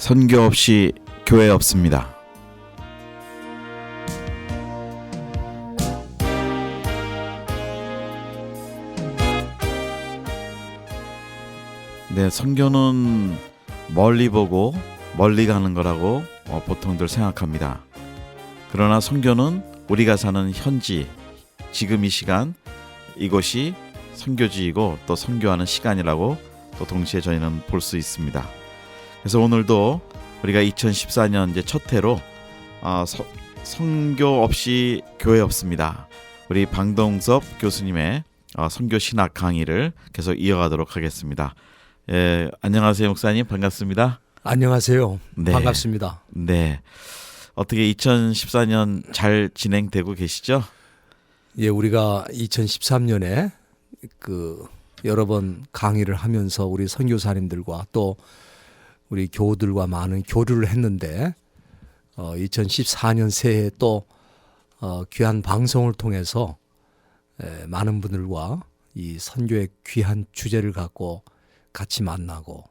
선교 없이 교회 없습니다. 네, 선교는 멀리 보고 멀리 가는 거라고 보통들 생각합니다. 그러나 선교는 우리가 사는 현지, 지금 이 시간, 이곳이 선교지이고 또 선교하는 시간이라고 또 동시에 저희는 볼 수 있습니다. 그래서 오늘도 우리가 2014년 이제 첫 해로 선교 없이 교회 없습니다. 우리 방동섭 교수님의 선교 신학 강의를 계속 이어가도록 하겠습니다. 예, 안녕하세요 목사님, 반갑습니다. 안녕하세요. 네. 반갑습니다. 네, 어떻게 2014년 잘 진행되고 계시죠? 예, 우리가 2013년에 여러 번 강의를 하면서 우리 선교사님들과 또 우리 교우들과 많은 교류를 했는데 2014년 새해 또 귀한 방송을 통해서 많은 분들과 이 선교의 귀한 주제를 갖고 같이 만나고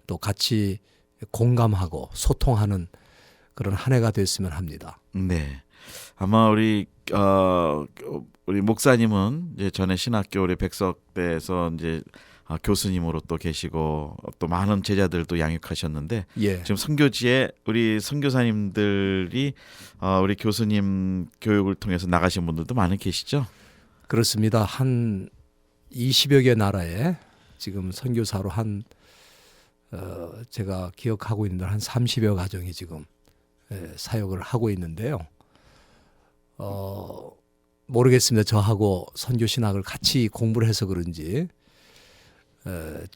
또 같이 공감하고 소통하는 그런 한 해가 됐으면 합니다. 네, 아마 우리 목사님은 이제 전에 신학교 우리 백석대에서 이제 교수님으로 또 계시고 또 많은 제자들도 양육하셨는데, 예. 지금 선교지에 우리 선교사님들이 우리 교수님 교육을 통해서 나가신 분들도 많이 계시죠? 그렇습니다. 한 20여 개 나라에 지금 선교사로 제가 기억하고 있는 한 30여 가정이 지금 사역을 하고 있는데요. 모르겠습니다. 저하고 선교 신학을 같이 공부를 해서 그런지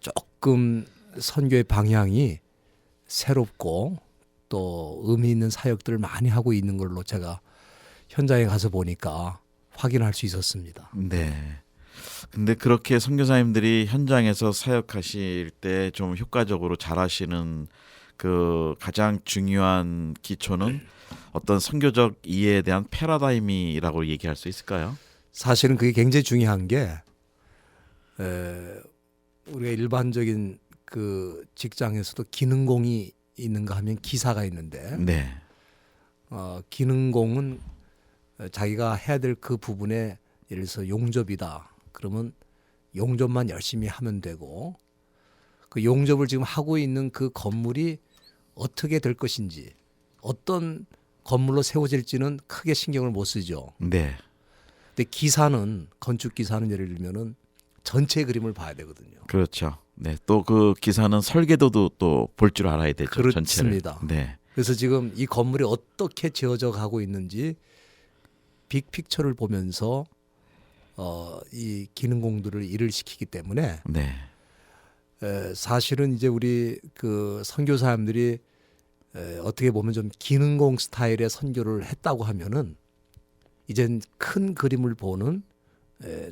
조금 선교의 방향이 새롭고 또 의미 있는 사역들을 많이 하고 있는 걸로 제가 현장에 가서 보니까 확인할 수 있었습니다. 네. 근데 그렇게 선교사님들이 현장에서 사역하실 때 좀 효과적으로 잘하시는 그 가장 중요한 기초는 어떤 선교적 이해에 대한 패러다임이라고 얘기할 수 있을까요? 사실은 그게 굉장히 중요한 게 우리가 일반적인 그 직장에서도 기능공이 있는가 하면 기사가 있는데, 네. 기능공은 자기가 해야 될 그 부분에 예를 들어서 용접이다. 그러면 용접만 열심히 하면 되고, 그 용접을 지금 하고 있는 그 건물이 어떻게 될 것인지, 어떤 건물로 세워질지는 크게 신경을 못 쓰죠. 네. 근데 기사는, 건축 기사는 예를 들면은 전체 그림을 봐야 되거든요. 그렇죠. 네. 또 그 기사는 설계도도 또 볼 줄 알아야 되죠. 그렇습니다. 전체를. 네. 그래서 지금 이 건물이 어떻게 지어져 가고 있는지 빅픽처를 보면서 이 기능공들을 일을 시키기 때문에 네. 사실은 이제 우리 그 선교사님들이 어떻게 보면 좀 기능공 스타일의 선교를 했다고 하면은 이젠 큰 그림을 보는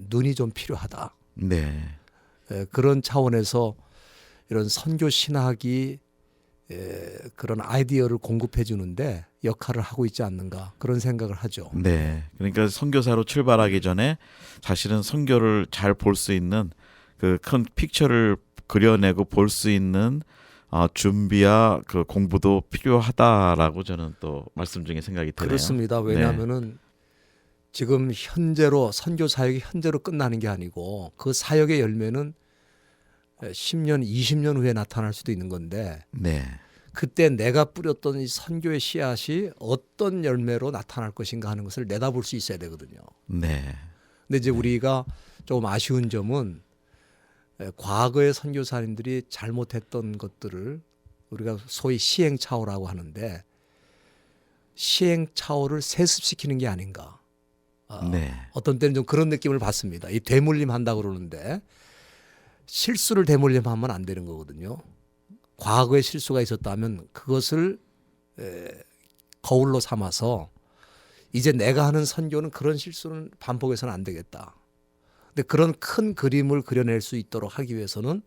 눈이 좀 필요하다. 네. 그런 차원에서 이런 선교 신학이 그런 아이디어를 공급해 주는데 역할을 하고 있지 않는가, 그런 생각을 하죠. 네. 그러니까 선교사로 출발하기 전에 사실은 선교를 잘 볼 수 있는 그 큰 픽처를 그려내고 볼 수 있는 준비와 그 공부도 필요하다라고 저는 또 말씀 중에 생각이 드네요. 그렇습니다. 왜냐하면은 지금 현재로 선교 사역이 현재로 끝나는 게 아니고 그 사역의 열매는 10년, 20년 후에 나타날 수도 있는 건데, 네. 그때 내가 뿌렸던 이 선교의 씨앗이 어떤 열매로 나타날 것인가 하는 것을 내다볼 수 있어야 되거든요. 네. 근데 이제 우리가 조금 아쉬운 점은 과거의 선교사님들이 잘못했던 것들을 우리가 소위 시행착오라고 하는데, 시행착오를 세습시키는 게 아닌가. 네. 어떤 때는 좀 그런 느낌을 받습니다. 이 되물림 한다고 그러는데 실수를 되물림하면 안 되는 거거든요. 과거에 실수가 있었다면 그것을 거울로 삼아서 이제 내가 하는 선교는 그런 실수는 반복해서는 안 되겠다. 근데 그런 큰 그림을 그려낼 수 있도록 하기 위해서는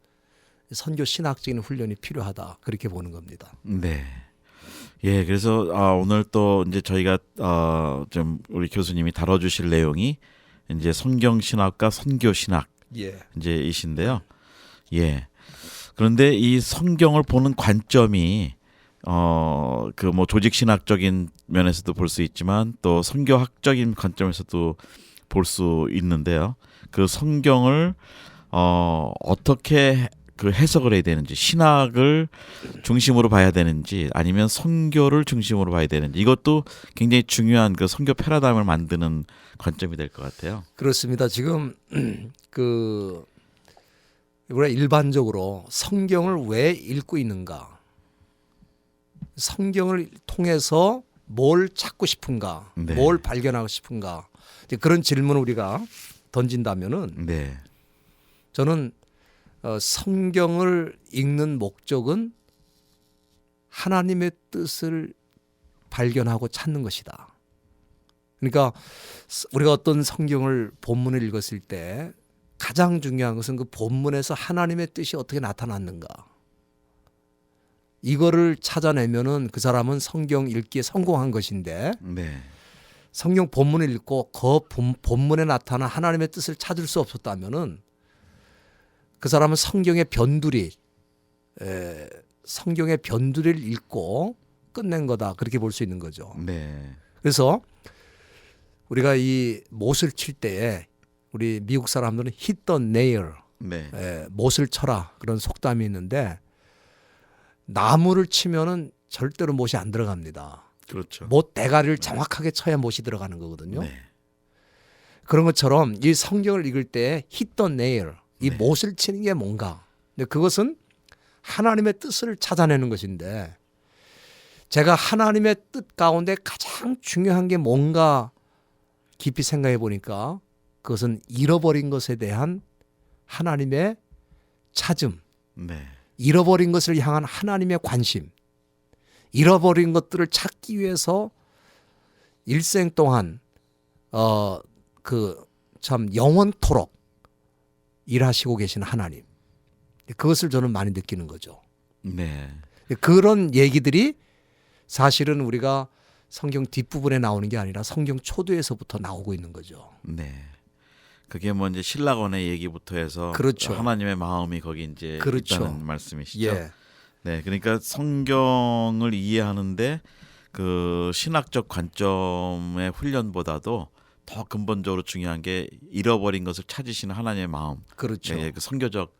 선교 신학적인 훈련이 필요하다, 그렇게 보는 겁니다. 네. 예, 그래서 오늘 또 이제 저희가 좀 우리 교수님이 다뤄주실 내용이 이제 성경 신학과 선교 신학 이제 이신데요. 예. 그런데 이 성경을 보는 관점이 그 뭐 조직 신학적인 면에서도 볼 수 있지만 또 성교학적인 관점에서도 볼 수 있는데요. 그 성경을 어떻게 그 해석을 해야 되는지, 신학을 중심으로 봐야 되는지 아니면 성교를 중심으로 봐야 되는지, 이것도 굉장히 중요한 그 성교 패러다임을 만드는 관점이 될 것 같아요. 그렇습니다. 지금 그 우리가 일반적으로 성경을 왜 읽고 있는가? 성경을 통해서 뭘 찾고 싶은가? 네. 뭘 발견하고 싶은가? 이제 그런 질문을 우리가 던진다면은 네, 저는 성경을 읽는 목적은 하나님의 뜻을 발견하고 찾는 것이다. 그러니까 우리가 어떤 성경을 본문을 읽었을 때 가장 중요한 것은 그 본문에서 하나님의 뜻이 어떻게 나타났는가. 이거를 찾아내면은 그 사람은 성경 읽기에 성공한 것인데, 네, 성경 본문을 읽고 그 본문에 나타난 하나님의 뜻을 찾을 수 없었다면은 그 사람은 성경의 변두리를 읽고 끝낸 거다, 그렇게 볼 수 있는 거죠. 네, 그래서 우리가 이 못을 칠 때에 우리 미국 사람들은 hit the nail, 네, 못을 쳐라, 그런 속담이 있는데, 나무를 치면은 절대로 못이 안 들어갑니다. 그렇죠. 못 대가리를 정확하게 쳐야 못이 들어가는 거거든요. 네, 그런 것처럼 이 성경을 읽을 때 hit the nail, 이 네. 못을 치는 게 뭔가. 근데 그것은 하나님의 뜻을 찾아내는 것인데, 제가 하나님의 뜻 가운데 가장 중요한 게 뭔가 깊이 생각해 보니까 그것은 잃어버린 것에 대한 하나님의 찾음, 네, 잃어버린 것을 향한 하나님의 관심, 잃어버린 것들을 찾기 위해서 일생 동안 참 영원토록 일하시고 계신 하나님, 그것을 저는 많이 느끼는 거죠. 네, 그런 얘기들이 사실은 우리가 성경 뒷부분에 나오는 게 아니라 성경 초두에서부터 나오고 있는 거죠. 네. 그게 뭐 이제 신라권의 얘기부터 해서 그렇죠. 하나님의 마음이 거기 이제 그렇죠. 있다는 말씀이시죠. 예, 네, 그러니까 성경을 이해하는데 그 신학적 관점의 훈련보다도 더 근본적으로 중요한 게 잃어버린 것을 찾으시는 하나님의 마음, 그렇죠. 예, 그 선교적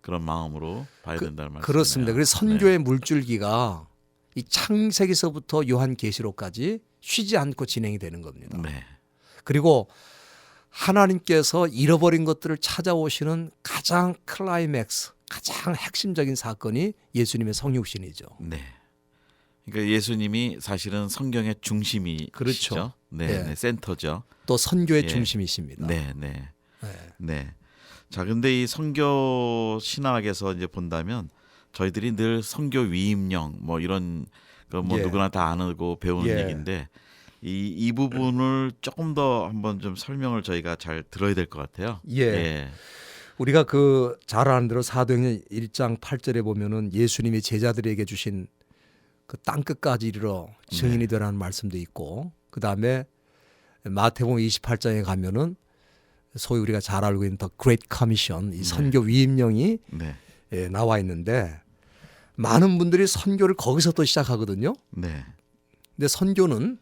그런 마음으로 봐야 된다는 말씀이에요. 그렇습니다. 그래서 선교의 물줄기가 이 창세기서부터 요한계시록까지 쉬지 않고 진행이 되는 겁니다. 네, 그리고 하나님께서 잃어버린 것들을 찾아오시는 가장 클라이맥스, 가장 핵심적인 사건이 예수님의 성육신이죠. 네. 그러니까 예수님이 사실은 성경의 중심이시죠. 그렇죠. 네, 예. 네, 센터죠. 또 선교의 예. 중심이십니다. 네, 네, 네. 네. 자, 근데 이 선교 신학에서 이제 본다면 저희들이 늘 선교 위임령 뭐 이런 그 뭐 예. 누구나 다 아고 배우는 예. 얘기인데 이 부분을 조금 더 한번 좀 설명을 저희가 잘 들어야 될 것 같아요. 예. 우리가 그 잘 아는 대로 사도행전 1장 8절에 보면은 예수님이 제자들에게 주신 그 땅끝까지 이르러 증인이 되라는 말씀도 있고, 그다음에 마태복음 28장에 가면은 소위 우리가 잘 알고 있는 The Great Commission, 이 선교 위임령이 네, 나와 있는데, 많은 분들이 선교를 거기서부터 시작하거든요. 네, 근데 선교는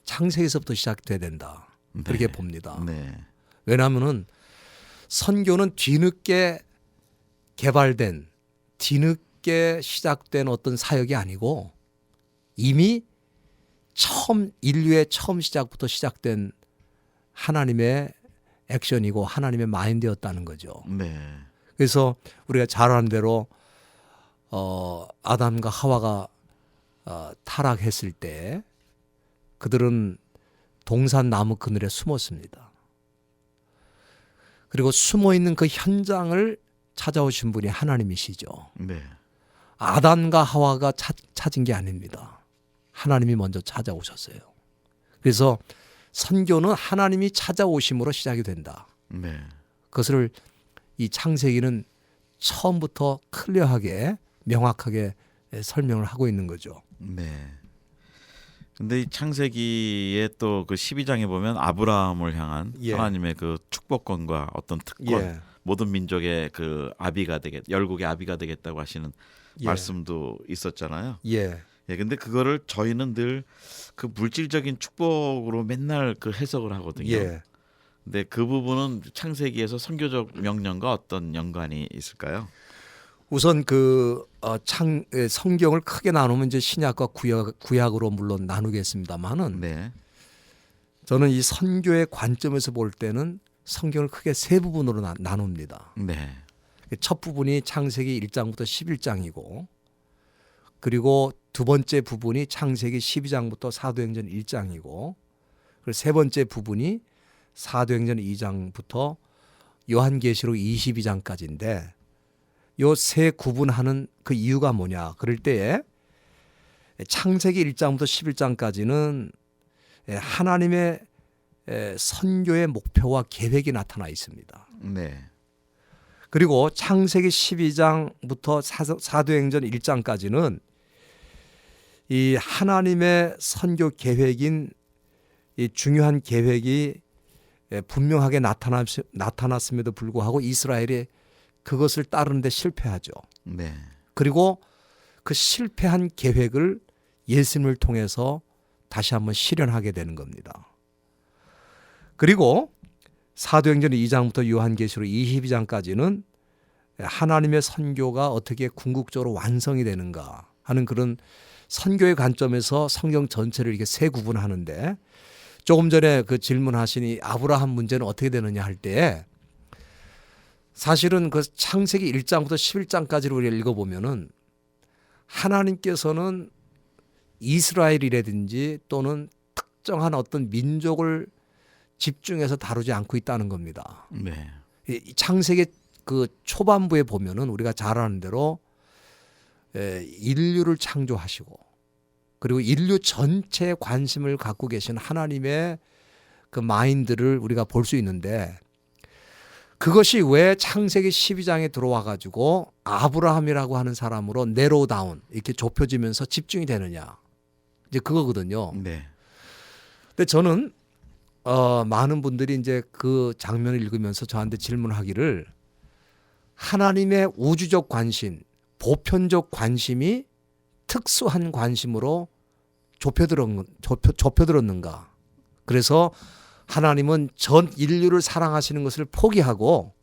창세기서부터 시작돼야 된다, 그렇게 네. 봅니다. 네, 왜냐하면은 선교는 뒤늦게 개발된, 뒤늦게 시작된 어떤 사역이 아니고 이미 인류의 처음 시작부터 시작된 하나님의 액션이고 하나님의 마인드였다는 거죠. 네, 그래서 우리가 잘 아는 대로 아담과 하와가 타락했을 때 그들은 동산 나무 그늘에 숨었습니다. 그리고 숨어 있는 그 현장을 찾아오신 분이 하나님이시죠. 네, 아담과 하와가 찾은 게 아닙니다. 하나님이 먼저 찾아오셨어요. 그래서 선교는 하나님이 찾아오심으로 시작이 된다. 네, 그것을 이 창세기는 처음부터 클리어하게 명확하게 설명을 하고 있는 거죠. 네. 근데 이 창세기의 또 그 12장에 보면 아브라함을 향한 예. 하나님의 그 축복권과 어떤 특권, 예. 모든 민족의 그 아비가 열국의 아비가 되겠다고 하시는 예. 말씀도 있었잖아요. 예. 예, 근데 그거를 저희는 늘 그 물질적인 축복으로 맨날 그 해석을 하거든요. 예. 근데 그 부분은 창세기에서 선교적 명령과 어떤 연관이 있을까요? 우선 성경을 크게 나누면 이제 신약과 구약으로 물론 나누겠습니다만은 네, 저는 이 선교의 관점에서 볼 때는 성경을 크게 세 부분으로 나눕니다. 네, 첫 부분이 창세기 1장부터 11장이고 그리고 두 번째 부분이 창세기 12장부터 사도행전 1장이고 그리고 세 번째 부분이 사도행전 2장부터 요한계시록 22장까지인데 요 세 구분하는 그 이유가 뭐냐? 그럴 때에 창세기 1장부터 11장까지는 하나님의 선교의 목표와 계획이 나타나 있습니다. 네, 그리고 창세기 12장부터 사도행전 1장까지는 이 하나님의 선교 계획인 이 중요한 계획이 분명하게 나타났음에도 불구하고 이스라엘이 그것을 따르는데 실패하죠. 네, 그리고 그 실패한 계획을 예수님을 통해서 다시 한번 실현하게 되는 겁니다. 그리고 사도행전 2장부터 요한계시록 22장까지는 하나님의 선교가 어떻게 궁극적으로 완성이 되는가 하는 그런 선교의 관점에서 성경 전체를 이렇게 세 구분하는데 조금 전에 그 질문하시니 아브라함 문제는 어떻게 되느냐 할 때 사실은 그 창세기 1장부터 11장까지를 우리가 읽어보면은 하나님께서는 이스라엘이라든지 또는 특정한 어떤 민족을 집중해서 다루지 않고 있다는 겁니다. 네, 이 창세기 그 초반부에 보면은 우리가 잘 아는 대로 인류를 창조하시고 그리고 인류 전체에 관심을 갖고 계신 하나님의 그 마인드를 우리가 볼 수 있는데 그것이 왜 창세기 12장에 들어와 가지고 아브라함이라고 하는 사람으로 네로다운 이렇게 좁혀지면서 집중이 되느냐 이제 그거거든요. 네, 근데 저는 많은 분들이 이제 그 장면을 읽으면서 저한테 질문하기를 하나님의 우주적 관심, 보편적 관심이 특수한 관심으로 좁혀들었는가. 그래서 하나님은 전 인류를 사랑하시는 것을 포기하고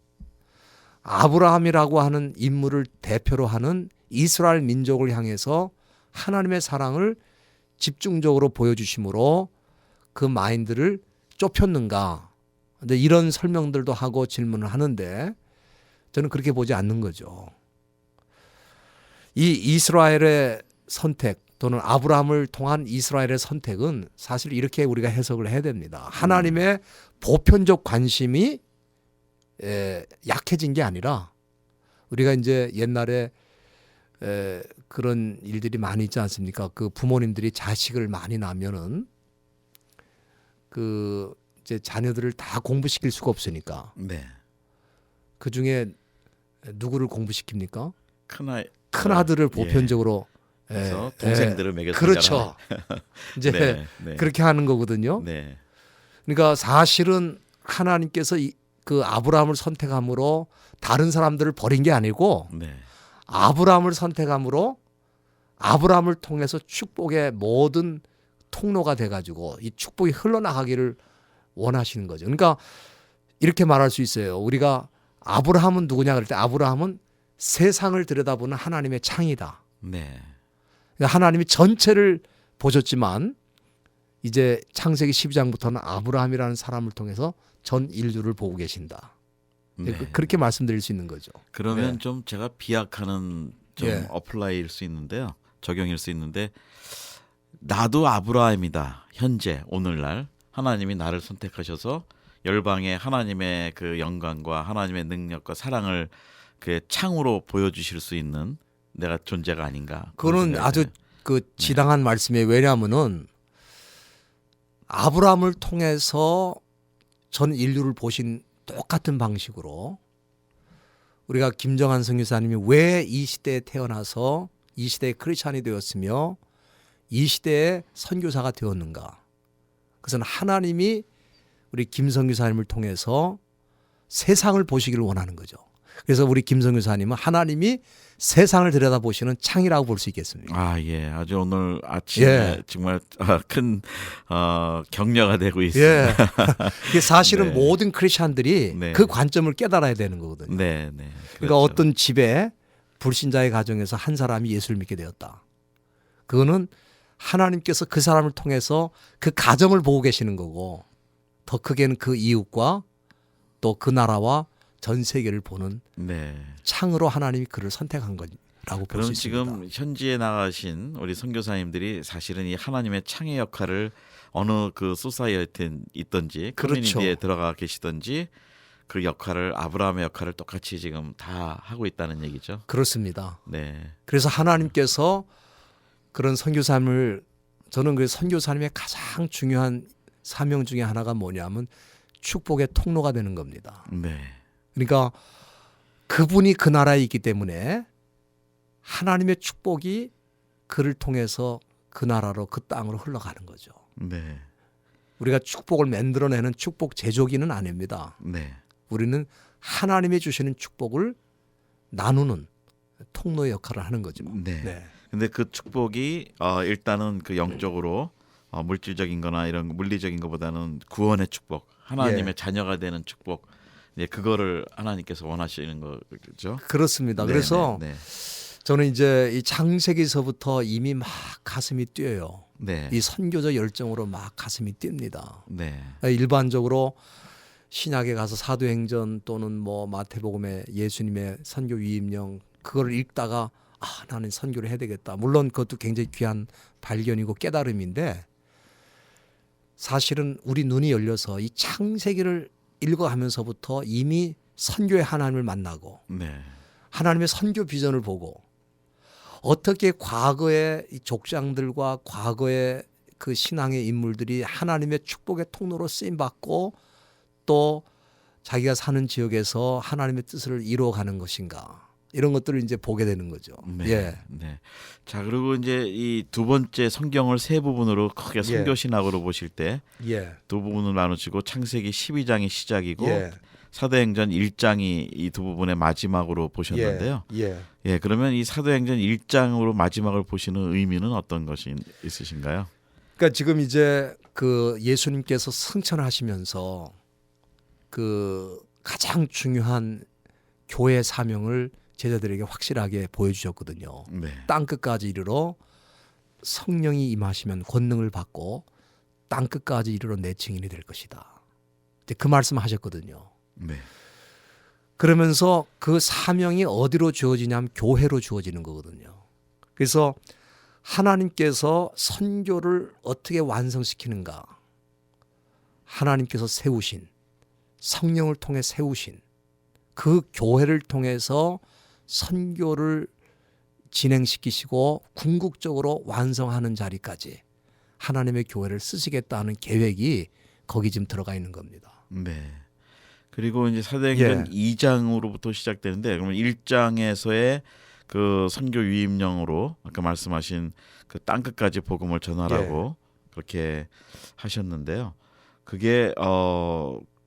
아브라함이라고 하는 인물을 대표로 하는 이스라엘 민족을 향해서 하나님의 사랑을 집중적으로 보여주심으로 그 마인드를 좁혔는가. 근데 이런 설명들도 하고 질문을 하는데 저는 그렇게 보지 않는 거죠. 이 이스라엘의 선택 또는 아브라함을 통한 이스라엘의 선택은 사실 이렇게 우리가 해석을 해야 됩니다. 하나님의 보편적 관심이 약해진 게 아니라 우리가 이제 옛날에 그런 일들이 많이 있지 않습니까? 그 부모님들이 자식을 많이 낳으면은 그 이제 자녀들을 다 공부시킬 수가 없으니까 네. 그 중에 누구를 공부시킵니까? 큰 아들을 보편적으로 그래서 동생들을 먹였잖아요. 그렇죠. 이제 네, 네. 그렇게 하는 거거든요. 네, 그러니까 사실은 하나님께서 그 아브라함을 선택함으로 다른 사람들을 버린 게 아니고 네, 아브라함을 선택함으로 아브라함을 통해서 축복의 모든 통로가 돼가지고 이 축복이 흘러나가기를 원하시는 거죠. 그러니까 이렇게 말할 수 있어요. 우리가 아브라함은 누구냐 그럴 때 아브라함은 세상을 들여다보는 하나님의 창이다. 네, 그러니까 하나님이 전체를 보셨지만 이제 창세기 12장부터는 아브라함이라는 사람을 통해서 전 인류를 보고 계신다. 네. 그렇게 말씀드릴 수 있는 거죠. 그러면 네. 좀 제가 비약하는 좀 예. 어플라이일 수 있는데요. 적용일 수 있는데 나도 아브라함이다. 현재 오늘날 하나님이 나를 선택하셔서 열방에 하나님의 그 영광과 하나님의 능력과 사랑을 그 창으로 보여주실 수 있는 내가 존재가 아닌가. 그거는 아주 그 지당한 말씀이에요. 왜냐하면은 아브라함을 통해서 전 인류를 보신 똑같은 방식으로 우리가 김정한 선교사님이 왜 이 시대에 태어나서 이 시대의 크리스찬이 되었으며 이 시대의 선교사가 되었는가. 그것은 하나님이 우리 김 선교사님을 통해서 세상을 보시기를 원하는 거죠. 그래서 우리 김성규 사님은 하나님이 세상을 들여다보시는 창이라고 볼 수 있겠습니다. 아, 예. 아주 오늘 아침에 예. 정말 큰 격려가 되고 있습니다. 예. 이게 사실은 네. 모든 크리스찬들이 네. 그 관점을 깨달아야 되는 거거든요. 네, 네. 그러니까 그렇죠. 어떤 집에 불신자의 가정에서 한 사람이 예수를 믿게 되었다. 그거는 하나님께서 그 사람을 통해서 그 가정을 보고 계시는 거고 더 크게는 그 이웃과 또 그 나라와 전 세계를 보는 네. 창으로 하나님이 그를 선택한 거라고 볼 수 그럼 있습니다. 지금 현지에 나가신 우리 선교사님들이 사실은 이 하나님의 창의 역할을 어느 그 소사이어티에 있든지 그렇죠. 커뮤니티에 들어가 계시든지 그 역할을 아브라함의 역할을 똑같이 지금 다 하고 있다는 얘기죠. 그렇습니다. 네. 그래서 하나님께서 그런 선교사님을 저는 그 선교사님의 가장 중요한 사명 중에 하나가 뭐냐면 축복의 통로가 되는 겁니다. 네. 그러니까 그분이 그 나라에 있기 때문에 하나님의 축복이 그를 통해서 그 나라로 그 땅으로 흘러가는 거죠. 네. 우리가 축복을 만들어내는 축복 제조기는 아닙니다. 네. 우리는 하나님이 주시는 축복을 나누는 통로의 역할을 하는 거죠. 네. 네. 근데 그 축복이 일단은 그 영적으로 물질적인 거나 이런 물리적인 것보다는 구원의 축복, 하나님의 예. 자녀가 되는 축복. 네, 그거를 하나님께서 원하시는 거죠. 그렇습니다. 네, 그래서 네. 저는 이제 이 창세기서부터 이미 막 가슴이 뛰어요. 네. 이 선교적 열정으로 막 가슴이 뜁니다. 네. 일반적으로 신약에 가서 사도행전 또는 뭐 마태복음의 예수님의 선교 위임령 그거를 읽다가 아 나는 선교를 해야 되겠다. 물론 그것도 굉장히 귀한 발견이고 깨달음인데 사실은 우리 눈이 열려서 이 창세기를 읽어가면서부터 이미 선교의 하나님을 만나고 네. 하나님의 선교 비전을 보고 어떻게 과거의 이 족장들과 과거의 그 신앙의 인물들이 하나님의 축복의 통로로 쓰임 받고 또 자기가 사는 지역에서 하나님의 뜻을 이루어가는 것인가 이런 것들을 이제 보게 되는 거죠. 네. 예. 네. 자, 그리고 이제 이 두 번째 성경을 세 부분으로 크게 선교 예. 신학으로 보실 때 두 예. 부분을 나누시고 창세기 12장이 시작이고 예. 사도행전 1장이 이 두 부분의 마지막으로 보셨는데요. 예. 예, 그러면 이 사도행전 1장으로 마지막을 보시는 의미는 어떤 것이 있으신가요? 그러니까 지금 이제 그 예수님께서 승천하시면서 그 가장 중요한 교회 사명을 제자들에게 확실하게 보여주셨거든요. 네. 땅 끝까지 이르러 성령이 임하시면 권능을 받고 땅 끝까지 이르러 내 증인이 될 것이다. 이제 그 말씀하셨거든요. 네. 그러면서 그 사명이 어디로 주어지냐면 교회로 주어지는 거거든요. 그래서 하나님께서 선교를 어떻게 완성시키는가? 하나님께서 세우신 성령을 통해 세우신 그 교회를 통해서 선교를 진행시키시고 궁극적으로 완성하는 자리까지 하나님의 교회를 쓰시겠다는 계획이 거기 지금 들어가 있는 겁니다. 네. 그리고 이제 사도행전 2장으로부터 시작되는데 그러면 1장에서의 그 선교 위임령으로 아까 말씀하신 그 땅 끝까지 복음을 전하라고 그렇게 하셨는데요. 그게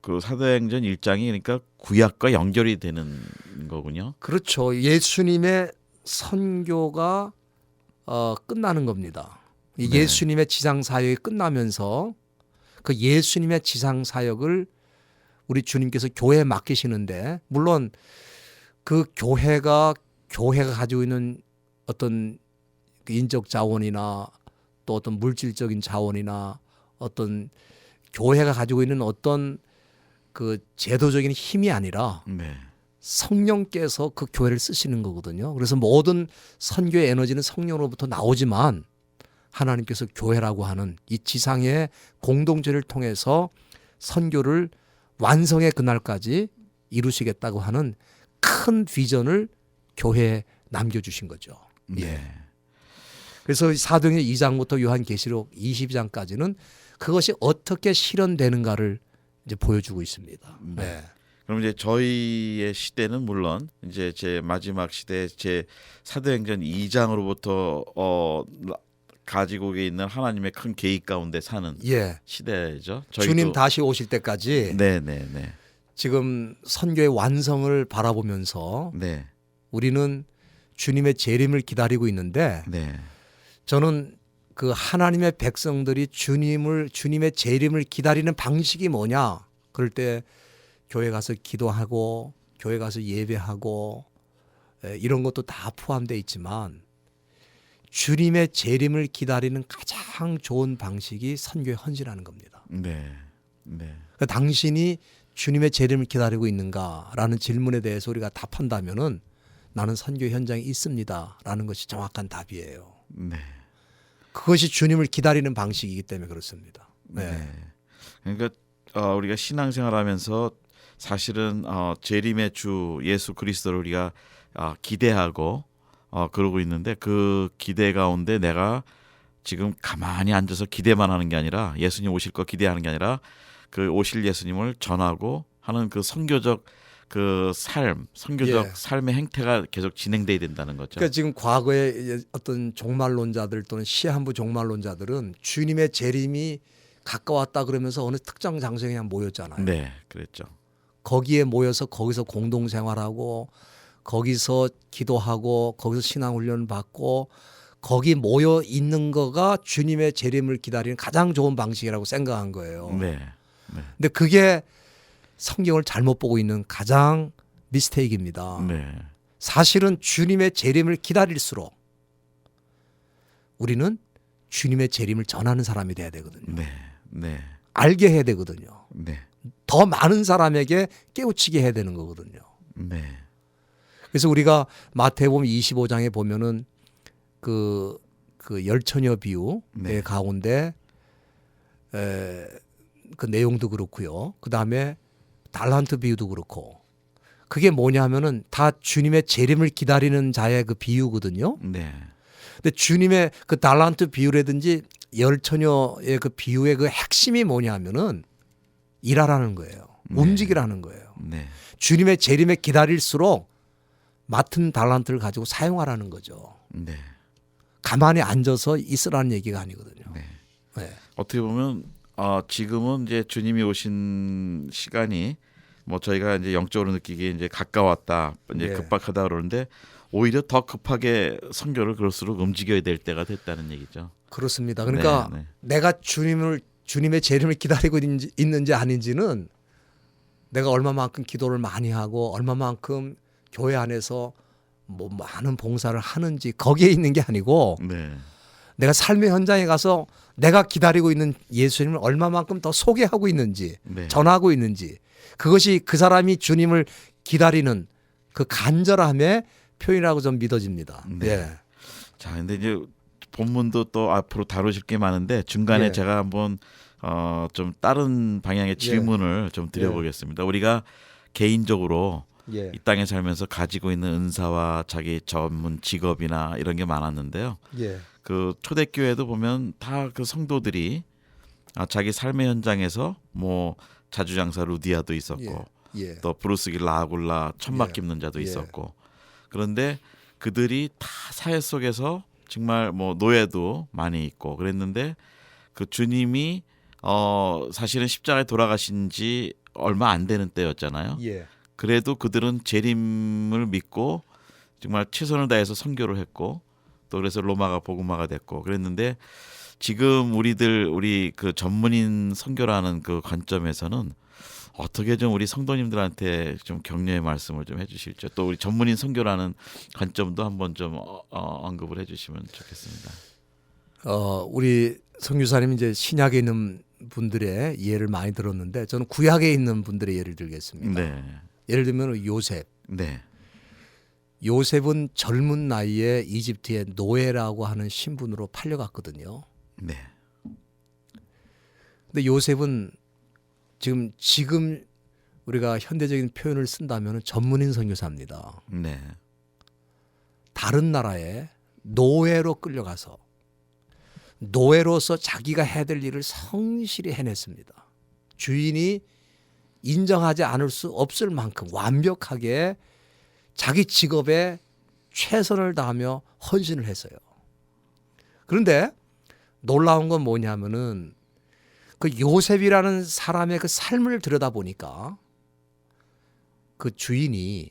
그 사도행전 1장이 그러니까 구약과 연결이 되는 거군요. 그렇죠. 예수님의 선교가 끝나는 겁니다. 이 네. 예수님의 지상 사역이 끝나면서 그 예수님의 지상 사역을 우리 주님께서 교회에 맡기시는데 물론 그 교회가 가지고 있는 어떤 그 인적 자원이나 또 어떤 물질적인 자원이나 어떤 교회가 가지고 있는 어떤 그 제도적인 힘이 아니라 네. 성령께서 그 교회를 쓰시는 거거든요. 그래서 모든 선교의 에너지는 성령으로부터 나오지만 하나님께서 교회라고 하는 이 지상의 공동체를 통해서 선교를 완성의 그날까지 이루시겠다고 하는 큰 비전을 교회에 남겨주신 거죠. 네. 그래서 사도행전 2장부터 요한계시록 22장까지는 그것이 어떻게 실현되는가를 이제 보여주고 있습니다. 네. 그럼 이제 저희의 시대는 물론 이제 제 마지막 시대 제 사도행전 2장으로부터 가지고 있는 하나님의 큰 계획 가운데 사는 예. 시대죠. 주님 다시 오실 때까지 네네네. 지금 선교의 완성을 바라보면서 네. 우리는 주님의 재림을 기다리고 있는데 네. 저는 그 하나님의 백성들이 주님의 재림을 기다리는 방식이 뭐냐? 그럴 때 교회 가서 기도하고 교회 가서 예배하고 이런 것도 다 포함되어 있지만 주님의 재림을 기다리는 가장 좋은 방식이 선교의 헌신하는 겁니다. 네. 네. 그러니까 당신이 주님의 재림을 기다리고 있는가라는 질문에 대해서 우리가 답한다면은 나는 선교 현장에 있습니다라는 것이 정확한 답이에요. 네. 그것이 주님을 기다리는 방식이기 때문에 그렇습니다. 네. 네. 그러니까 우리가 신앙생활하면서 사실은 재림의 주 예수 그리스도를 우리가 기대하고 그러고 있는데 그 기대 가운데 내가 지금 가만히 앉아서 기대만 하는 게 아니라 예수님 오실 거 기대하는 게 아니라 그 오실 예수님을 전하고 하는 그 선교적 그 선교적 예. 삶의 행태가 계속 진행돼야 된다는 거죠. 그러니까 지금 과거에 이제 어떤 종말론자들 또는 시한부 종말론자들은 주님의 재림이 가까웠다 그러면서 어느 특정 장소에 그냥 모였잖아요. 네, 그랬죠. 거기에 모여서 거기서 공동생활하고 거기서 기도하고 거기서 신앙훈련을 받고 거기 모여 있는 거가 주님의 재림을 기다리는 가장 좋은 방식이라고 생각한 거예요. 네, 네, 근데 그게 성경을 잘못 보고 있는 가장 미스테이크입니다. 네, 사실은 주님의 재림을 기다릴수록 우리는 주님의 재림을 전하는 사람이 돼야 되거든요. 네, 네, 알게 해야 되거든요. 네, 더 많은 사람에게 깨우치게 해야 되는 거거든요. 네, 그래서 우리가 마태복음 25장에 보면은 그 열처녀 비유의 네. 가운데 그 내용도 그렇고요. 그다음에 달란트 비유도 그렇고 그게 뭐냐면은 다 주님의 재림을 기다리는 자의 그 비유거든요. 네, 근데 주님의 그 달란트 비유라든지 열처녀의 그 비유의 그 핵심이 뭐냐면은 일하라는 거예요. 네. 움직이라는 거예요. 네, 주님의 재림에 기다릴수록 맡은 달란트를 가지고 사용하라는 거죠. 네, 가만히 앉아서 있으라는 얘기가 아니거든요. 네. 네. 어떻게 보면 지금은 이제 주님이 오신 시간이 뭐 저희가 이제 영적으로 느끼기에 이제 가까웠다, 이제 네. 급박하다 그러는데 오히려 더 급하게 선교를 그럴수록 움직여야 될 때가 됐다는 얘기죠. 그렇습니다. 그러니까 네, 네. 내가 주님의 재림을 기다리고 있는지 아닌지는 내가 얼마만큼 기도를 많이 하고 얼마만큼 교회 안에서 뭐 많은 봉사를 하는지 거기에 있는 게 아니고 네, 내가 삶의 현장에 가서 내가 기다리고 있는 예수님을 얼마만큼 더 소개하고 있는지 네. 전하고 있는지 그것이 그 사람이 주님을 기다리는 그 간절함의 표현이라고 좀 믿어집니다. 네. 예. 자, 근데 이제 본문도 또 앞으로 다루실 게 많은데 중간에 예. 제가 한번 좀 다른 방향의 질문을 좀 드려보겠습니다. 우리가 개인적으로 예. 이 땅에 살면서 가지고 있는 은사와 자기 전문 직업이나 이런 게 많았는데요. 예. 그 초대교회도 보면 다 그 성도들이 자기 삶의 현장에서 뭐 자주장사 루디아도 있었고 예. 또 브루스 길라하굴라 천막 예. 깁는 자도 예. 있었고 그런데 그들이 다 사회 속에서 정말 뭐 노예도 많이 있고 그랬는데 그 주님이 사실은 십자가에 돌아가신 지 얼마 안 되는 때였잖아요. 예. 그래도 그들은 재림을 믿고 정말 최선을 다해서 선교를 했고 또 그래서 로마가 복음화가 됐고 그랬는데 지금 우리 그 전문인 선교라는 그 관점에서는 어떻게 좀 우리 성도님들한테 좀 격려의 말씀을 좀 해주실죠. 또 우리 전문인 선교라는 관점도 한번 좀 언급을 해주시면 좋겠습니다. 우리 성유사님 이제 신약에 있는 분들의 예를 많이 들었는데 저는 구약에 있는 분들의 예를 들겠습니다. 네, 예를 들면 요셉. 네, 요셉은 젊은 나이에 이집트의 노예라고 하는 신분으로 팔려갔거든요. 네, 근데 요셉은 지금 우리가 현대적인 표현을 쓴다면 전문인 선교사입니다. 네, 다른 나라에 노예로 끌려가서 노예로서 자기가 해야 될 일을 성실히 해냈습니다. 주인이 인정하지 않을 수 없을 만큼 완벽하게 자기 직업에 최선을 다하며 헌신을 했어요. 그런데 놀라운 건 뭐냐면은 그 요셉이라는 사람의 그 삶을 들여다보니까 그 주인이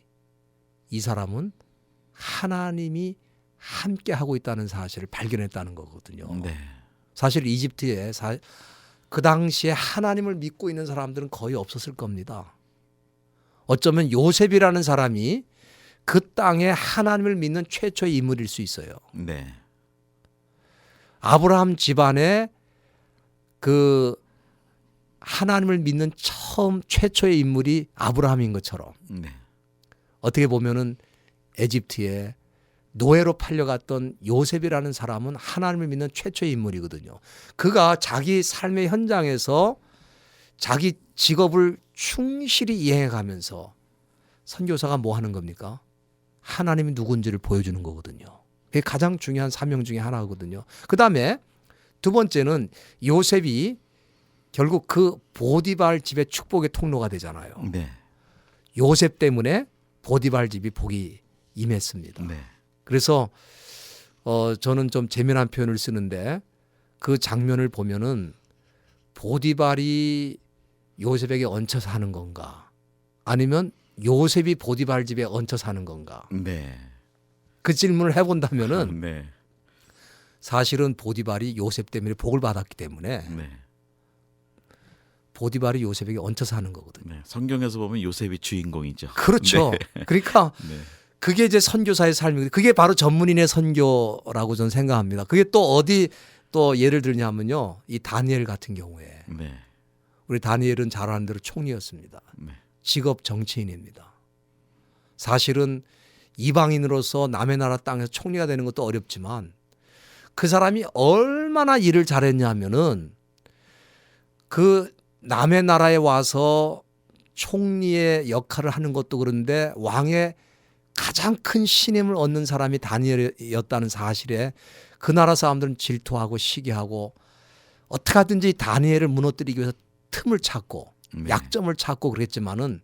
이 사람은 하나님이 함께 하고 있다는 사실을 발견했다는 거거든요. 네. 사실 이집트에 그 당시에 하나님을 믿고 있는 사람들은 거의 없었을 겁니다. 어쩌면 요셉이라는 사람이 그 땅에 하나님을 믿는 최초의 인물일 수 있어요. 네. 아브라함 집안에 그 하나님을 믿는 최초의 인물이 아브라함인 것처럼 네. 어떻게 보면은 에집트에 노예로 팔려갔던 요셉이라는 사람은 하나님을 믿는 최초의 인물이거든요. 그가 자기 삶의 현장에서 자기 직업을 충실히 이행해가면서 선교사가 뭐 하는 겁니까? 하나님이 누군지를 보여주는 거거든요. 그게 가장 중요한 사명 중에 하나거든요. 그 다음에 두 번째는 요셉이 결국 그 보디발 집의 축복의 통로가 되잖아요. 네. 요셉 때문에 보디발 집이 복이 임했습니다. 네. 그래서 저는 좀 재미난 표현을 쓰는데 그 장면을 보면은 보디발이 요셉에게 얹혀 사는 건가? 아니면 요셉이 보디발 집에 얹혀 사는 건가? 네. 그 질문을 해본다면은 네. 사실은 보디발이 요셉 때문에 복을 받았기 때문에 네. 보디발이 요셉에게 얹혀 사는 거거든요. 네. 성경에서 보면 요셉이 주인공이죠. 그렇죠. 그러니까 네. 그게 이제 선교사의 삶이 그게 바로 전문인의 선교라고 저는 생각합니다. 그게 또 어디 또 예를 들냐면요. 이 다니엘 같은 경우에 네. 우리 다니엘은 잘 아는 대로 총리였습니다. 네. 직업 정치인입니다. 사실은 이방인으로서 남의 나라 땅에서 총리가 되는 것도 어렵지만 그 사람이 얼마나 일을 잘했냐면은 그 남의 나라에 와서 총리의 역할을 하는 것도 그런데 왕의 가장 큰 신임을 얻는 사람이 다니엘이었다는 사실에 그 나라 사람들은 질투하고 시기하고 어떻게 하든지 다니엘을 무너뜨리기 위해서 틈을 찾고 네. 약점을 찾고 그랬지만은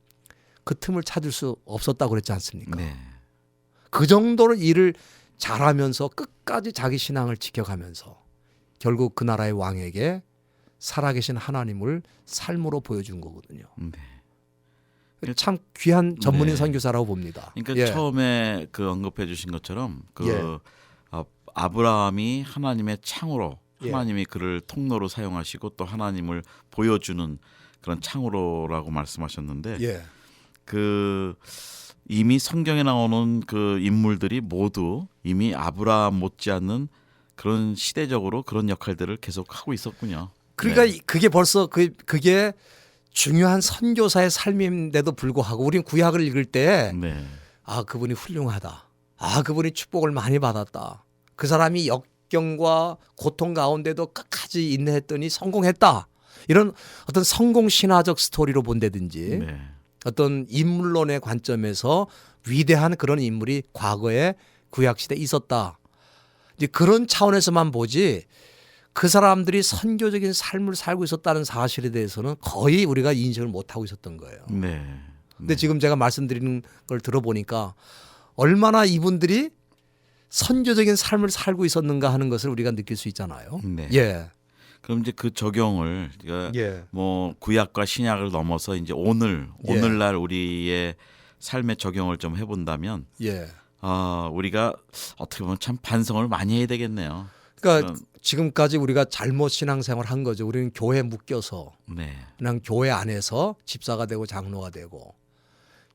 그 틈을 찾을 수 없었다고 그랬지 않습니까? 네. 그 정도로 일을 잘하면서 끝까지 자기 신앙을 지켜가면서 결국 그 나라의 왕에게 살아계신 하나님을 삶으로 보여준 거거든요. 네. 참 귀한 전문인 네. 선교사라고 봅니다. 그러니까 예. 처음에 그 언급해 주신 것처럼 그 예. 아브라함이 하나님의 창으로 예. 하나님이 그를 통로로 사용하시고 또 하나님을 보여주는 그런 창으로라고 말씀하셨는데 예. 그 이미 성경에 나오는 그 인물들이 모두 이미 아브라함 못지않는 그런 시대적으로 그런 역할들을 계속 하고 있었군요. 그러니까 네. 그게 벌써 그게 중요한 선교사의 삶인데도 불구하고 우리는 구약을 읽을 때 네. 아, 그분이 훌륭하다. 아, 그분이 축복을 많이 받았다. 그 사람이 역경과 고통 가운데도 끝까지 인내했더니 성공했다. 이런 어떤 성공 신화적 스토리로 본다든지 네. 어떤 인물론의 관점에서 위대한 그런 인물이 과거에 구약시대에 있었다. 이제 그런 차원에서만 보지 그 사람들이 선교적인 삶을 살고 있었다는 사실에 대해서는 거의 우리가 인식을 못하고 있었던 거예요. 네. 근데 지금 제가 말씀드리는 걸 들어보니까 얼마나 이분들이 선교적인 삶을 살고 있었는가 하는 것을 우리가 느낄 수 있잖아요. 네. 예. 그럼 이제 그 적용을 그러니까 예. 뭐 구약과 신약을 넘어서 이제 오늘날 우리의 삶에 적용을 좀 해본다면 예. 우리가 어떻게 보면 참 반성을 많이 해야 되겠네요. 그러니까 지금까지 우리가 잘못 신앙생활 한 거죠. 우리는 교회에 묶여서 네. 그냥 교회 안에서 집사가 되고 장로가 되고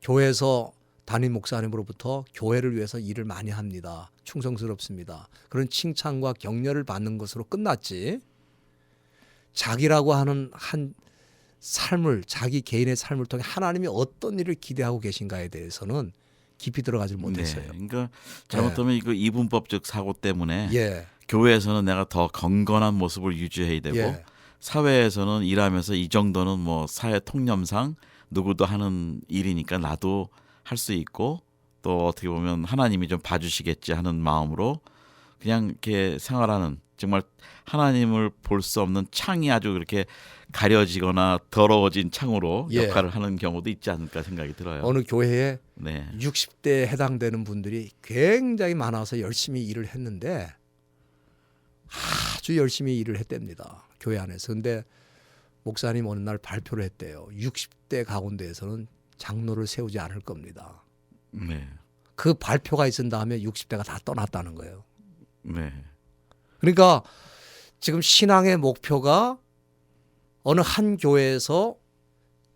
교회에서 담임 목사님으로부터 교회를 위해서 일을 많이 합니다. 충성스럽습니다. 그런 칭찬과 격려를 받는 것으로 끝났지. 자기라고 하는 한 삶을 자기 개인의 삶을 통해 하나님이 어떤 일을 기대하고 계신가에 대해서는 깊이 들어가질 못했어요. 네. 그러니까 잘못하면 이거 이분법적 사고 때문에 예. 교회에서는 내가 더 건건한 모습을 유지해야 되고 예. 사회에서는 일하면서 이 정도는 뭐 사회 통념상 누구도 하는 일이니까 나도 할 수 있고 또 어떻게 보면 하나님이 좀 봐주시겠지 하는 마음으로 그냥 이렇게 생활하는 정말 하나님을 볼 수 없는 창이 아주 그렇게 가려지거나 더러워진 창으로 예. 역할을 하는 경우도 있지 않을까 생각이 들어요. 어느 교회에 네. 60대에 해당되는 분들이 굉장히 많아서 열심히 일을 했는데 아주 열심히 일을 했답니다. 교회 안에서. 근데 목사님 어느 날 발표를 했대요. 60대 가운데에서는 장로를 세우지 않을 겁니다. 네. 그 발표가 있은 다음에 60대가 다 떠났다는 거예요. 네. 그러니까 지금 신앙의 목표가 어느 한 교회에서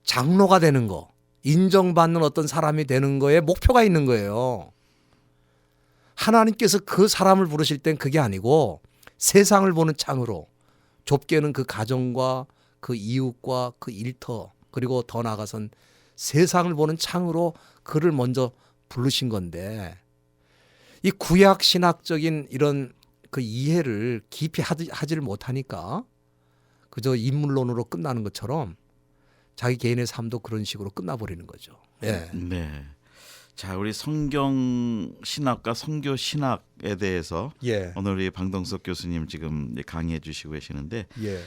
장로가 되는 거, 인정받는 어떤 사람이 되는 거에 목표가 있는 거예요. 하나님께서 그 사람을 부르실 땐 그게 아니고 세상을 보는 창으로, 좁게는 그 가정과 그 이웃과 그 일터, 그리고 더 나아가선 세상을 보는 창으로 그를 먼저 부르신 건데, 이 구약 신학적인 이런 그 이해를 깊이 하지를 못하니까 그저 인물론으로 끝나는 것처럼 자기 개인의 삶도 그런 식으로 끝나버리는 거죠. 예. 네. 자, 우리 성경 신학과 성교 신학에 대해서 예. 오늘 우리 방동석 교수님 지금 강의해 주시고 계시는데, 예.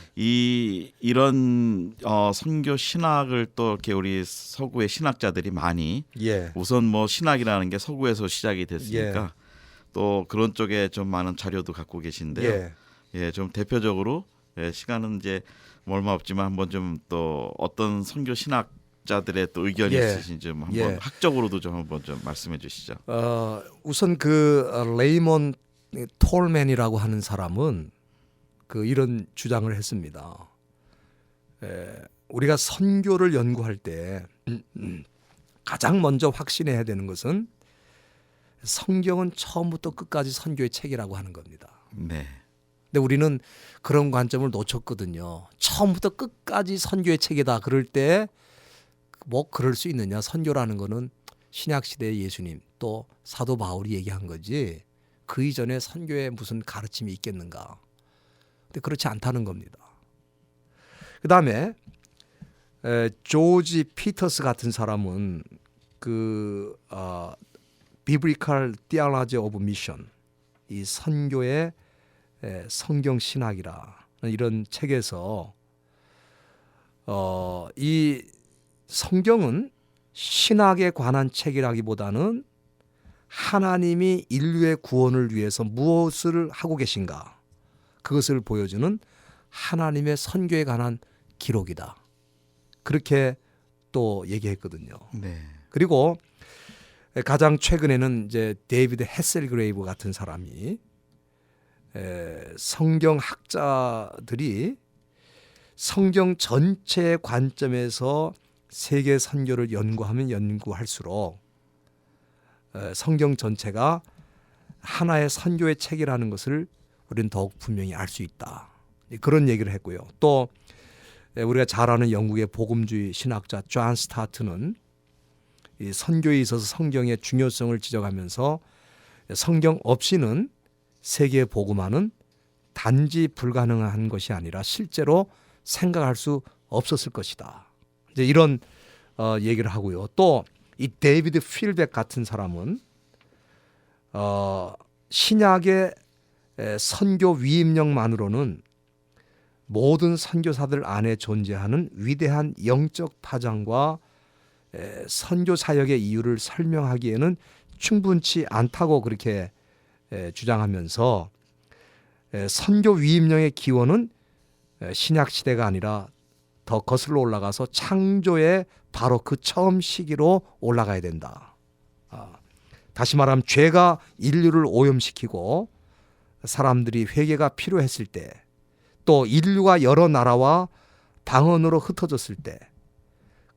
이런 성교 신학을 또 이렇게 우리 서구의 신학자들이 많이, 예. 우선 뭐 신학이라는 게 서구에서 시작이 됐으니까 또 그런 쪽에 좀 많은 자료도 갖고 계신데요. 예. 예, 좀 대표적으로, 시간은 이제 얼마 없지만 한번 좀 또 어떤 성교 신학자들의 또 의견이 예. 있으신지 좀 한번 예. 학적으로도 좀 한번 좀 말씀해 주시죠. 우선 그 레이먼 톨맨이라고 하는 사람은 그 이런 주장을 했습니다. 우리가 선교를 연구할 때 가장 먼저 확신해야 되는 것은 성경은 처음부터 끝까지 선교의 책이라고 하는 겁니다. 네. 근데 우리는 그런 관점을 놓쳤거든요. 처음부터 끝까지 선교의 책이다. 그럴 때 뭐 그럴 수 있느냐. 선교라는 거는 신약 시대의 예수님 또 사도 바울이 얘기한 거지 그 이전에 선교에 무슨 가르침이 있겠는가. 근데 그렇지 않다는 겁니다. 그다음에 조지 피터스 같은 사람은 그 Biblical Theology of Mission, 이 선교의 성경 신학이라 이런 책에서 이 성경은 신학에 관한 책이라기보다는 하나님이 인류의 구원을 위해서 무엇을 하고 계신가, 그것을 보여주는 하나님의 선교에 관한 기록이다. 그렇게 또 얘기했거든요. 네. 그리고 가장 최근에는 이제 데이비드 헤셀그레이브 같은 사람이 성경 학자들이 성경 전체의 관점에서 세계 선교를 연구하면 연구할수록 성경 전체가 하나의 선교의 책이라는 것을 우리는 더욱 분명히 알 수 있다. 그런 얘기를 했고요. 또 우리가 잘 아는 영국의 복음주의 신학자 존 스타트는 이 선교에 있어서 성경의 중요성을 지적하면서 성경 없이는 세계에 복음화는 단지 불가능한 것이 아니라 실제로 생각할 수 없었을 것이다. 이제 이런 얘기를 하고요. 또 이 데이비드 필백 같은 사람은 신약의 선교 위임령만으로는 모든 선교사들 안에 존재하는 위대한 영적 파장과 선교 사역의 이유를 설명하기에는 충분치 않다고 그렇게 주장하면서 선교 위임령의 기원은 신약 시대가 아니라 더 거슬러 올라가서 창조의 바로 그 처음 시기로 올라가야 된다. 다시 말하면 죄가 인류를 오염시키고 사람들이 회개가 필요했을 때, 또 인류가 여러 나라와 방언으로 흩어졌을 때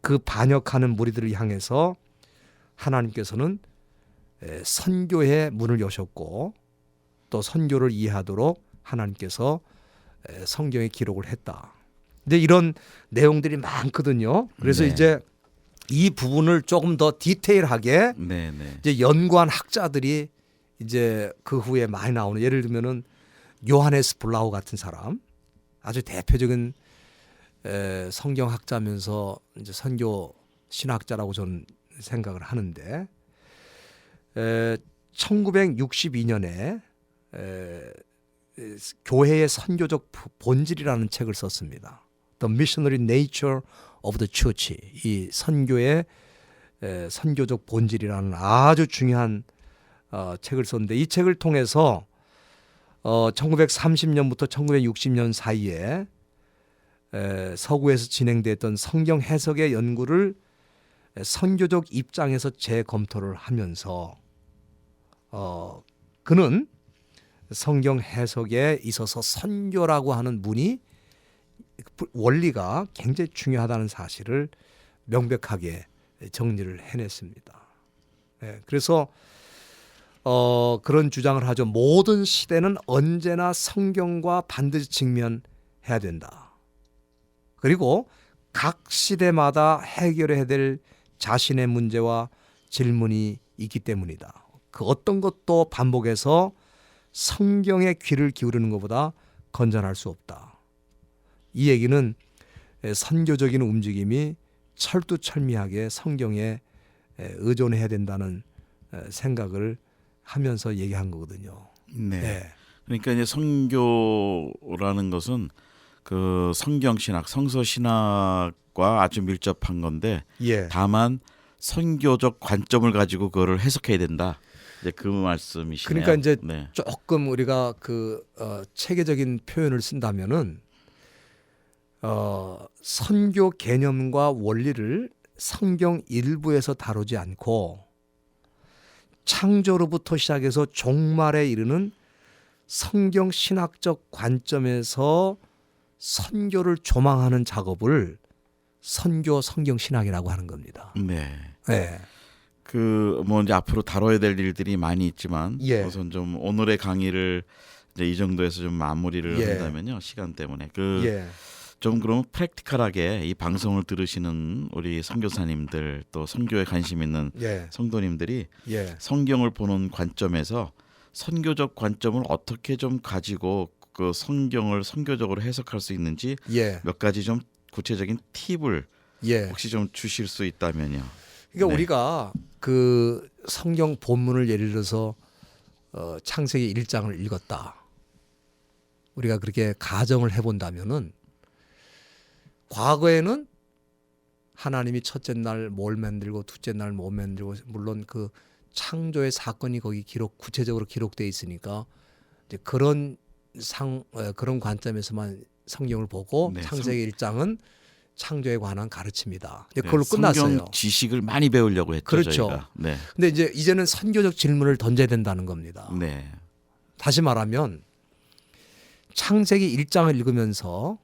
그 반역하는 무리들을 향해서 하나님께서는 선교의 문을 여셨고 또 선교를 이해하도록 하나님께서 성경에 기록을 했다. 이제 이런 내용들이 많거든요. 그래서 네. 이제 이 부분을 조금 더 디테일하게 네. 이제 연구한 학자들이 이제 그 후에 많이 나오는, 예를 들면은 요하네스 블라우 같은 사람, 아주 대표적인 성경학자면서 이제 선교 신학자라고 저는 생각을 하는데, 1962년에 교회의 선교적 본질이라는 책을 썼습니다. The Missionary Nature of the Church, 이 선교의 선교적 본질이라는 아주 중요한 책을 썼는데, 이 책을 통해서 1930년부터 1960년 사이에 서구에서 진행됐던 성경 해석의 연구를 선교적 입장에서 재검토를 하면서 그는 성경 해석에 있어서 선교라고 하는 문이 원리가 굉장히 중요하다는 사실을 명백하게 정리를 해냈습니다. 그래서 그런 주장을 하죠. 모든 시대는 언제나 성경과 반드시 직면해야 된다. 그리고 각 시대마다 해결해야 될 자신의 문제와 질문이 있기 때문이다. 그 어떤 것도 반복해서 성경에 귀를 기울이는 것보다 건전할 수 없다. 이 얘기는 선교적인 움직임이 철두철미하게 성경에 의존해야 된다는 생각을 하면서 얘기한 거거든요. 네. 그러니까 이제 선교라는 것은 그 성경 신학, 성서 신학과 아주 밀접한 건데 다만 선교적 관점을 가지고 그거를 해석해야 된다. 이제 그 말씀이시네요. 그러니까 이제 조금 우리가 그 체계적인 표현을 쓴다면은 선교 개념과 원리를 성경 일부에서 다루지 않고 창조로부터 시작해서 종말에 이르는 성경 신학적 관점에서 선교를 조망하는 작업을 선교 성경 신학이라고 하는 겁니다. 네. 네. 그 뭐 이제 앞으로 다뤄야 될 일들이 많이 있지만 우선 좀 오늘의 강의를 이제 이 정도에서 좀 마무리를 한다면요. 시간 때문에 좀 그러면 프랙티컬하게 이 방송을 들으시는 우리 선교사님들 또 선교에 관심 있는 성도님들이 성경을 보는 관점에서 선교적 관점을 어떻게 좀 가지고 그 성경을 선교적으로 해석할 수 있는지 몇 가지 좀 구체적인 팁을 혹시 좀 주실 수 있다면요. 그러니까 우리가 그 성경 본문을 예를 들어서 창세기 1장을 읽었다. 우리가 그렇게 가정을 해본다면은 과거에는 하나님이 첫째 날 뭘 만들고 둘째 날 뭐 만들고 물론 그 창조의 사건이 거기 구체적으로 기록되어 있으니까 이제 그런 관점에서만 성경을 보고 창세기 1장은 창조에 관한 가르침이다. 그걸로 끝났어요. 성경 지식을 많이 배우려고 했죠. 그렇죠. 저희가. 근데 이제는 선교적 질문을 던져야 된다는 겁니다. 다시 말하면 창세기 1장을 읽으면서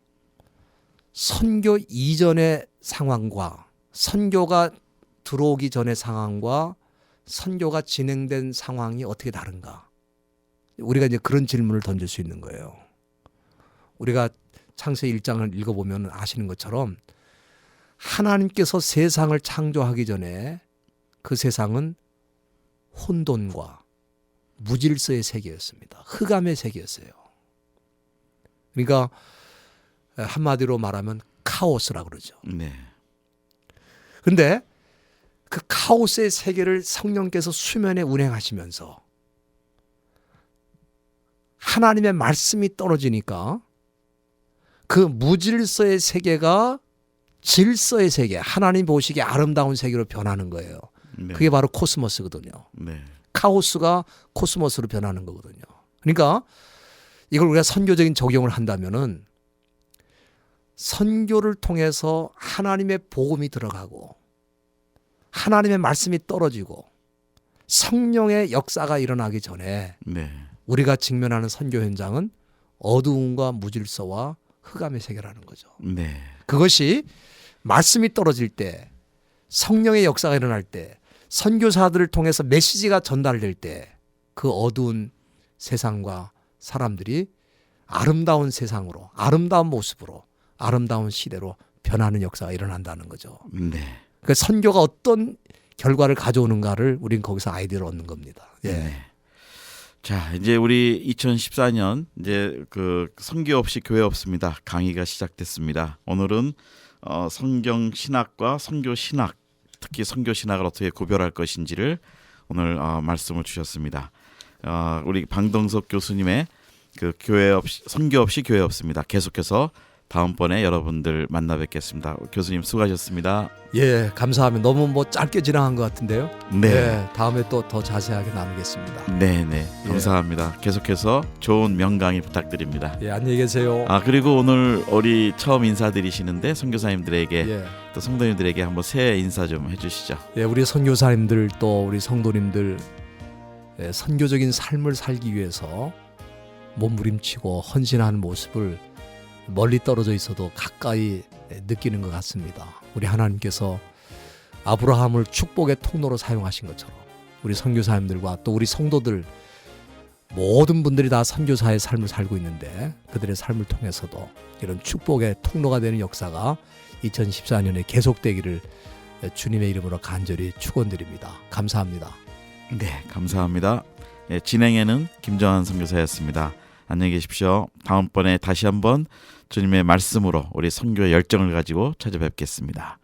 선교 이전의 상황과 선교가 들어오기 전의 상황과 선교가 진행된 상황이 어떻게 다른가? 우리가 이제 그런 질문을 던질 수 있는 거예요. 우리가 창세기 1장을 읽어보면 아시는 것처럼 하나님께서 세상을 창조하기 전에 그 세상은 혼돈과 무질서의 세계였습니다. 흑암의 세계였어요. 그러니까 한마디로 말하면 카오스라고 그러죠. 그런데 그 카오스의 세계를 성령께서 수면에 운행하시면서 하나님의 말씀이 떨어지니까 그 무질서의 세계가 질서의 세계, 하나님 보시기에 아름다운 세계로 변하는 거예요. 그게 바로 코스모스거든요. 카오스가 코스모스로 변하는 거거든요. 그러니까 이걸 우리가 선교적인 적용을 한다면은 선교를 통해서 하나님의 복음이 들어가고 하나님의 말씀이 떨어지고 성령의 역사가 일어나기 전에 우리가 직면하는 선교 현장은 어두움과 무질서와 흑암의 세계라는 거죠. 그것이 말씀이 떨어질 때, 성령의 역사가 일어날 때, 선교사들을 통해서 메시지가 전달될 때 그 어두운 세상과 사람들이 아름다운 세상으로, 아름다운 모습으로, 아름다운 시대로 변하는 역사가 일어난다는 거죠. 그러니까 선교가 어떤 결과를 가져오는가를 우리는 거기서 아이디어를 얻는 겁니다. 자, 이제 우리 2014년 이제 그 선교 없이 교회 없습니다. 강의가 시작됐습니다. 오늘은 성경 신학과 선교 신학, 특히 선교 신학을 어떻게 구별할 것인지를 오늘 말씀을 주셨습니다. 우리 방동석 교수님의 그 교회 없이 선교 없이 교회 없습니다. 계속해서 다음번에 여러분들 만나 뵙겠습니다. 교수님 수고하셨습니다. 예, 감사합니다. 너무 뭐 짧게 지나간 것 같은데요. 네. 예, 다음에 또 더 자세하게 나누겠습니다. 네네 감사합니다. 계속해서 좋은 명강의 부탁드립니다. 예, 안녕히 계세요. 그리고 오늘 우리 처음 인사드리시는데 선교사님들에게 예, 또 성도님들에게 한번 새해 인사 좀 해주시죠. 예, 우리 선교사님들 또 우리 성도님들 선교적인 삶을 살기 위해서 몸부림치고 헌신하는 모습을 멀리 떨어져 있어도 가까이 느끼는 것 같습니다. 우리 하나님께서 아브라함을 축복의 통로로 사용하신 것처럼 우리 선교사님들과 또 우리 성도들 모든 분들이 다 선교사의 삶을 살고 있는데 그들의 삶을 통해서도 이런 축복의 통로가 되는 역사가 2014년에 계속되기를 주님의 이름으로 간절히 축원드립니다. 감사합니다. 네 감사합니다. 진행에는 김정한 선교사였습니다. 안녕히 계십시오. 다음번에 다시 한번 주님의 말씀으로 우리 선교의 열정을 가지고 찾아뵙겠습니다.